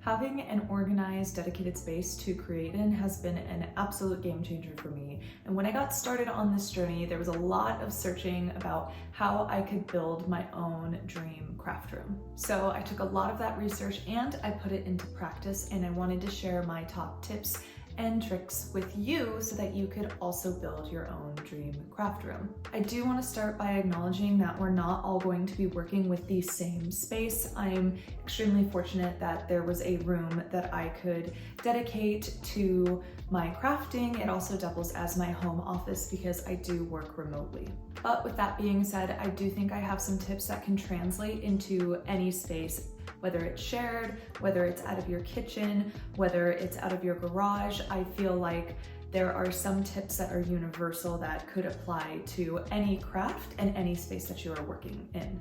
Having an organized, dedicated space to create in has been an absolute game changer for me. And when I got started on this journey, there was a lot of searching about how I could build my own dream craft room. So I took a lot of that research and I put it into practice, and I wanted to share my top tips and tricks with you so that you could also build your own dream craft room. I do want to start by acknowledging that we're not all going to be working with the same space. I'm extremely fortunate that there was a room that I could dedicate to my crafting. It also doubles as my home office because I do work remotely. But with that being said, I do think I have some tips that can translate into any space, whether it's shared, whether it's out of your kitchen, whether it's out of your garage. I feel like there are some tips that are universal that could apply to any craft and any space that you are working in.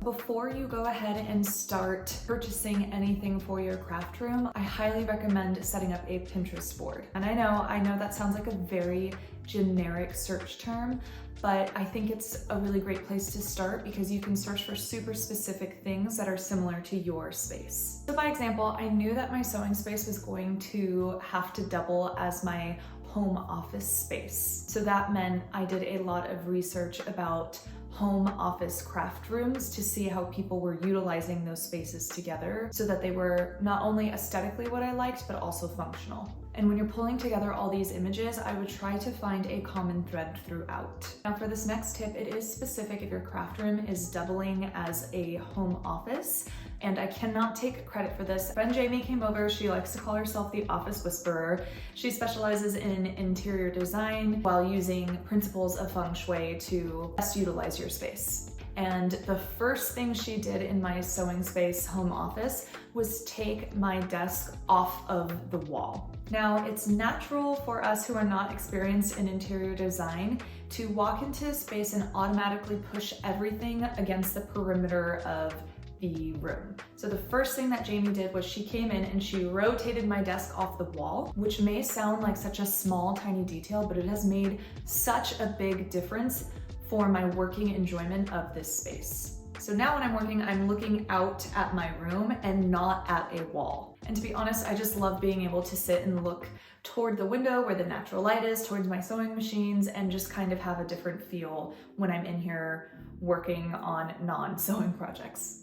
Before you go ahead and start purchasing anything for your craft room, I highly recommend setting up a Pinterest board. And I know that sounds like a very generic search term, but I think it's a really great place to start because you can search for super specific things that are similar to your space. So by example, I knew that my sewing space was going to have to double as my home office space. So that meant I did a lot of research about home office craft rooms to see how people were utilizing those spaces together so that they were not only aesthetically what I liked, but also functional. And when you're pulling together all these images, I would try to find a common thread throughout. Now for this next tip, it is specific if your craft room is doubling as a home office. And I cannot take credit for this. Friend Jamie came over. She likes to call herself the office whisperer. She specializes in interior design while using principles of feng shui to best utilize your space. And the first thing she did in my sewing space home office was take my desk off of the wall. Now, it's natural for us who are not experienced in interior design to walk into a space and automatically push everything against the perimeter of the room. So the first thing that Jamie did was she came in and she rotated my desk off the wall, which may sound like such a small, tiny detail, but it has made such a big difference for my working enjoyment of this space. So now when I'm working, I'm looking out at my room and not at a wall. And to be honest, I just love being able to sit and look toward the window where the natural light is, towards my sewing machines, and just kind of have a different feel when I'm in here working on non-sewing projects.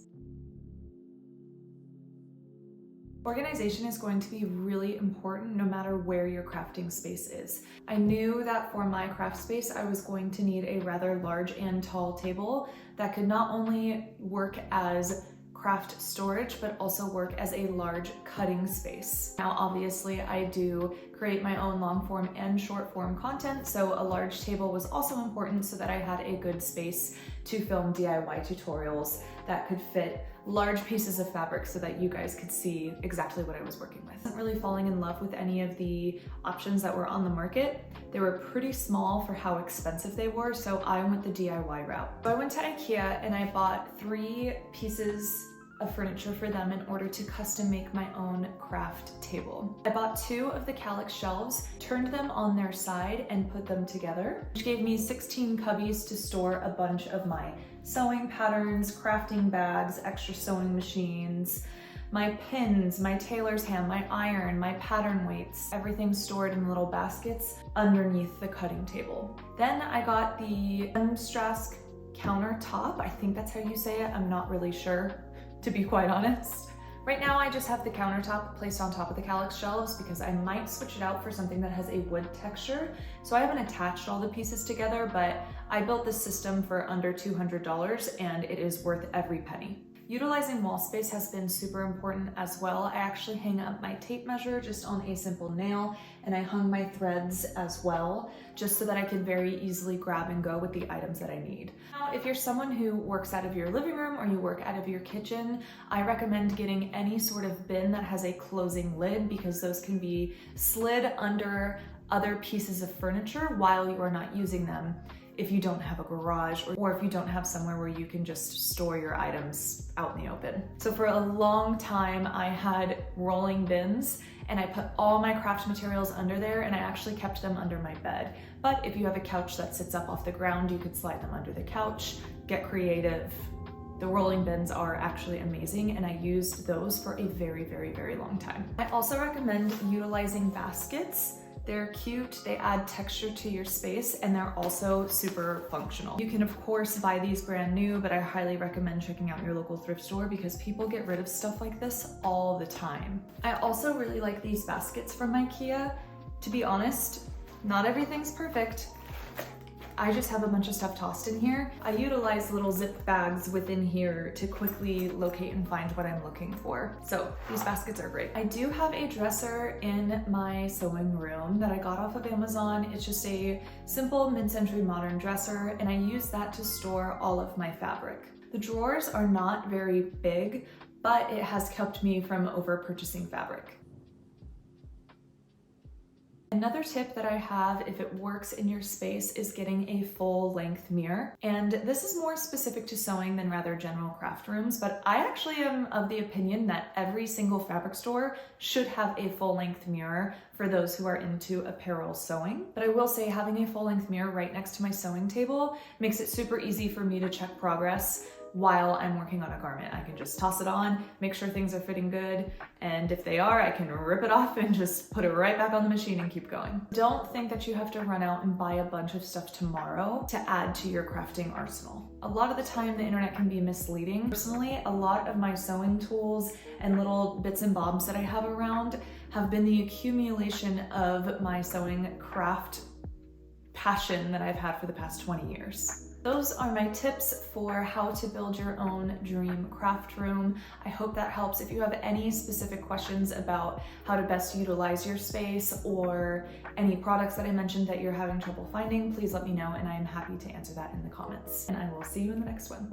Organization is going to be really important no matter where your crafting space is. I knew that for my craft space, I was going to need a rather large and tall table that could not only work as craft storage, but also work as a large cutting space. Now, obviously, I do create my own long form and short form content, so a large table was also important so that I had a good space to film DIY tutorials that could fit large pieces of fabric so that you guys could see exactly what I was working with. I wasn't really falling in love with any of the options that were on the market. They were pretty small for how expensive they were, so I went the DIY route. So I went to IKEA and I bought 3 pieces of furniture for them in order to custom make my own craft table. I bought 2 of the Calyx shelves, turned them on their side and put them together, which gave me 16 cubbies to store a bunch of my sewing patterns, crafting bags, extra sewing machines, my pins, my tailor's ham, my iron, my pattern weights, everything stored in little baskets underneath the cutting table. Then I got the Strask countertop. I think that's how you say it. I'm not really sure, to be quite honest. Right now I just have the countertop placed on top of the Calyx shelves because I might switch it out for something that has a wood texture. So I haven't attached all the pieces together, but I built this system for under $200 and it is worth every penny. Utilizing wall space has been super important as well. I actually hang up my tape measure just on a simple nail, and I hung my threads as well, just so that I can very easily grab and go with the items that I need. Now, if you're someone who works out of your living room or you work out of your kitchen, I recommend getting any sort of bin that has a closing lid because those can be slid under other pieces of furniture while you are not using them, if you don't have a garage or if you don't have somewhere where you can just store your items out in the open. So for a long time, I had rolling bins and I put all my craft materials under there, and I actually kept them under my bed. But if you have a couch that sits up off the ground, you could slide them under the couch, get creative, The rolling bins are actually amazing, and I used those for a very, very, very long time. I also recommend utilizing baskets. They're cute, they add texture to your space, and they're also super functional. You can of course buy these brand new, but I highly recommend checking out your local thrift store because people get rid of stuff like this all the time. I also really like these baskets from IKEA. To be honest, not everything's perfect. I just have a bunch of stuff tossed in here. I utilize little zip bags within here to quickly locate and find what I'm looking for. So these baskets are great. I do have a dresser in my sewing room that I got off of Amazon. It's just a simple mid-century modern dresser, and I use that to store all of my fabric. The drawers are not very big, but it has kept me from over purchasing fabric. Another tip that I have, if it works in your space, is getting a full length mirror. And this is more specific to sewing than rather general craft rooms, but I actually am of the opinion that every single fabric store should have a full length mirror for those who are into apparel sewing. But I will say having a full length mirror right next to my sewing table makes it super easy for me to check progress while I'm working on a garment. I can just toss it on, make sure things are fitting good, and if they are, I can rip it off and just put it right back on the machine and keep going. Don't think that you have to run out and buy a bunch of stuff tomorrow to add to your crafting arsenal. A lot of the time, the internet can be misleading. Personally, a lot of my sewing tools and little bits and bobs that I have around have been the accumulation of my sewing craft passion that I've had for the past 20 years. Those are my tips for how to build your own dream craft room. I hope that helps. If you have any specific questions about how to best utilize your space or any products that I mentioned that you're having trouble finding, please let me know and I am happy to answer that in the comments. And I will see you in the next one.